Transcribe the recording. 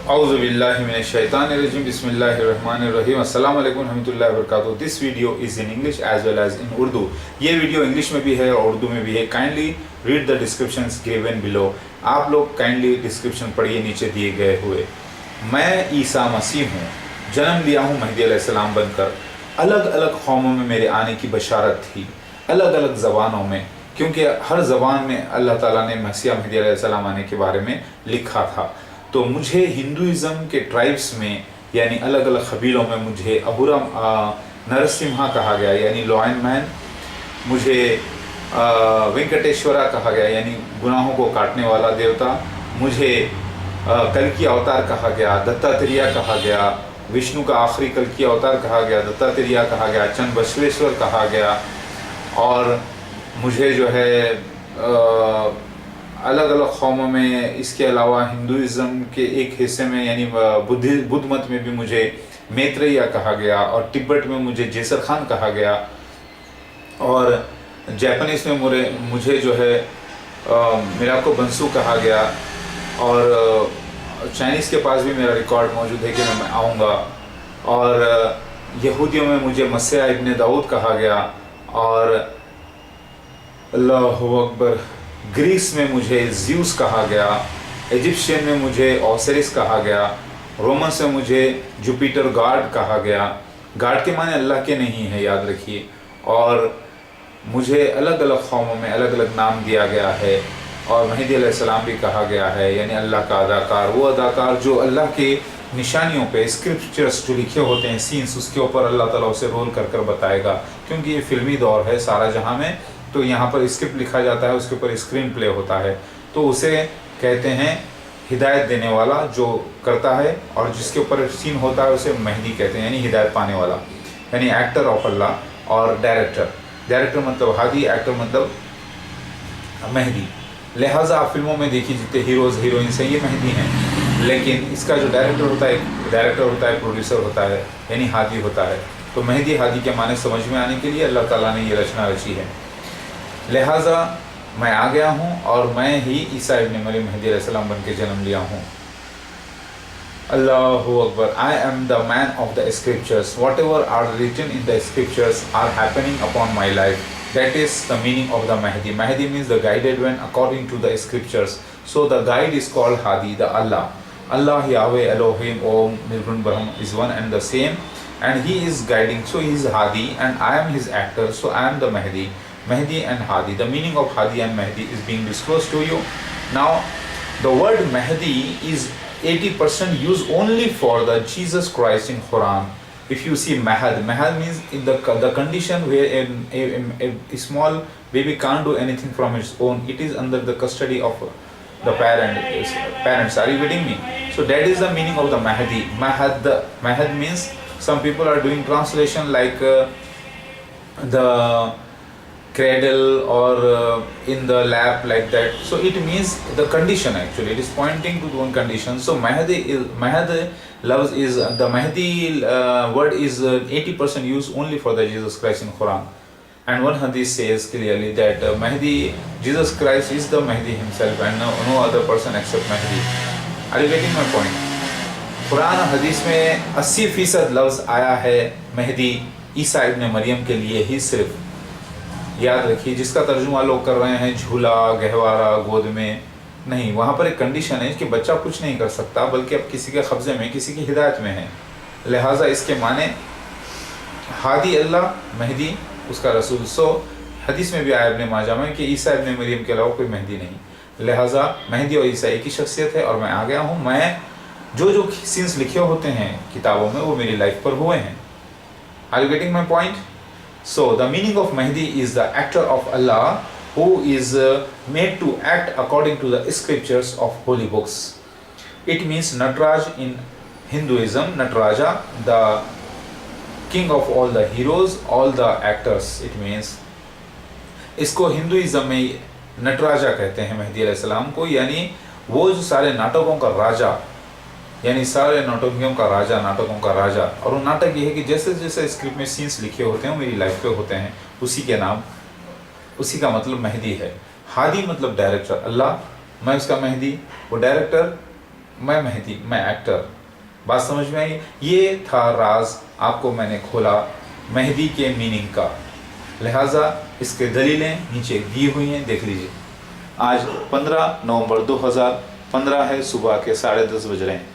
Auzubillahiminash-shaytanir-rajim. Bismillahir-rahmanir-rahim. Assalamu alaikum warahmatullahi wabarakatuh. This video is in English as well as in Urdu. ये video English में भी है और उर्दू में भी है. Kindly read the descriptions given below. आप लोग काइंडली डिस्क्रिप्शन पढ़िए नीचे दिए गए हुए. मैं ईसा मसीह हूँ, जन्म लिया हूँ महदी अलैहिस्सलाम बनकर. अलग अलग कौमों में मेरे आने की बशारत थी, अलग अलग ज़बानों में, क्योंकि हर ज़बान में अल्लाह ताला ने मसीह महदी अलैहिस्सलाम आने के बारे में लिखा था. तो मुझे हिंदुइज़्म के ट्राइब्स में यानी अलग अलग कबीलों में मुझे अहुरा नरसिम्हा कहा गया यानी लॉयन मैन, मुझे वेंकटेश्वरा कहा गया यानी गुनाहों को काटने वाला देवता, मुझे कल्कि अवतार कहा गया, दत्तात्रेय कहा गया, विष्णु का आखिरी कल्कि अवतार कहा गया, दत्तात्रेय कहा गया, चंद बसवेश्वर कहा गया. और मुझे जो है अलग अलग कौमों में, इसके अलावा हिंदुइज़्म के एक हिस्से में यानी बुद्ध मत में भी मुझे मैत्रेय कहा गया, और तिब्बत में मुझे जेसर खान कहा गया, और जापानीज़ में मुझे जो है मिराको बंसू कहा गया, और चाइनीज़ के पास भी मेरा रिकॉर्ड मौजूद है कि मैं आऊँगा, और यहूदियों में मुझे मसीह इब्न दाऊद कहा गया, और अल्लाहु अकबर ग्रीस में मुझे ज़्यूस कहा गया, इजिप्शियन में मुझे ओसिरिस कहा गया, रोमन्स में मुझे जुपिटर गॉड कहा गया. गॉड के माने अल्लाह के नहीं है, याद रखिए. और मुझे अलग अलग कौमों में अलग अलग नाम दिया गया है, और महदी अलैहिस्सलाम भी कहा गया है यानी अल्लाह का अदाकार, वो अदाकार जो अल्लाह के निशानियों पे स्क्रिप्चर्स जो लिखे होते हैं सीन्स, उसके ऊपर अल्लाह ताला उसे रोल कर कर बताएगा. क्योंकि ये फिल्मी दौर है सारा जहां में, तो यहाँ पर स्क्रिप्ट लिखा जाता है, उसके ऊपर स्क्रीन प्ले होता है, तो उसे कहते हैं हिदायत देने वाला जो करता है, और जिसके ऊपर सीन होता है उसे महदी कहते हैं यानी हिदायत पाने वाला, यानी एक्टर ऑफ अल्लाह. और डायरेक्टर मतलब हादी, एक्टर मतलब महदी. लिहाजा आप फिल्मों में देखिए जितने हीरोज़ हीरोइंस हैं ये महदी हैं, लेकिन इसका जो डायरेक्टर होता है, प्रोड्यूसर होता है यानी हादी होता है. तो महदी हादी के माने समझ में आने के लिए अल्लाह ताला ने ये रचना रची है. लिहाजा मैं आ गया हूँ और मैं ही ईसा इब्न मरियम महदी अलैहिस्सलाम बन के जन्म लिया हूँ. अल्लाहु अकबर. I am the man of the scriptures. Whatever are written in the scriptures are happening upon my life. That is the meaning of the Mahdi. Mahdi means the guided one according to the scriptures. So the guide is called Hadi, the Allah. Allah, Yahweh, Elohim, Om, Nirgun, Brahm is one and the same, and He is guiding. So He is Hadi, and I am His actor. So I am the Mahdi. Mahdi and Hadi. The meaning of Hadi and Mahdi is being disclosed to you. Now, the word Mahdi is 80% used only for the Jesus Christ in Quran. If you see Mahad means in the condition where a small baby can't do anything from its own. It is under the custody of the parents. Are you getting me? So that is the meaning of the Mahdi. Mahad means, some people are doing translation like the cradle or in the lap like that. So it means the condition, actually it is pointing to one condition. So Mahdi is the Mahdi word is 80% used only for the Jesus Christ in Quran. And one hadith says clearly that Mahdi, Jesus Christ is the Mahdi himself, and no other person except Mahdi. Are you getting my point? Quran और हदीस में 80% लफ्ज़ आया है महदी ईसा इब्न मरियम के लिए ही सिर्फ. याद रखिए, जिसका तर्जुमा लोग कर रहे हैं झूला, गहवारा, गोद में, नहीं. वहाँ पर एक कंडीशन है कि बच्चा कुछ नहीं कर सकता, बल्कि अब किसी के कब्ज़े में, किसी की हिदायत में है. लिहाजा इसके माने हादी अल्लाह, महदी उसका रसूल. सो हदीस में भी आया इब्न माजा में कि ईसा इब्न मरियम के अलावा कोई महदी नहीं. लिहाजा महदी और ईसा एक ही शख्सियत है, और मैं आ गया हूँ. मैं जो सीन्स लिखे होते हैं किताबों में वो मेरी लाइफ पर हुए हैं. Are you getting my point? So the meaning of Mahdi is the actor of Allah who is made to act according to the scriptures of holy books. It means Nataraj in Hinduism. Nataraja, the king of all the heroes, all the actors. It means इसको Hinduism में नटराजा कहते हैं महदी अलैहिस्सलाम को, यानी वो जो सारे नाटकों का राजा, यानी सारे नाटकियों का राजा, नाटकों का राजा. और वो नाटक ये है कि जैसे जैसे स्क्रिप्ट में सीन्स लिखे होते हैं वो मेरी लाइफ पे होते हैं, उसी के नाम, उसी का मतलब महदी है. हादी मतलब डायरेक्टर, अल्लाह, मैं उसका महदी, वो डायरेक्टर मैं मेहदी, मैं एक्टर। बात समझ में आई? ये था राज, आपको मैंने खोला मेहदी के मीनिंग का। लिहाजा इसके दलीलें नीचे दी हुई हैं, देख लीजिए। आज 15 नवंबर 2015 है, सुबह के 10:30 बज रहे हैं।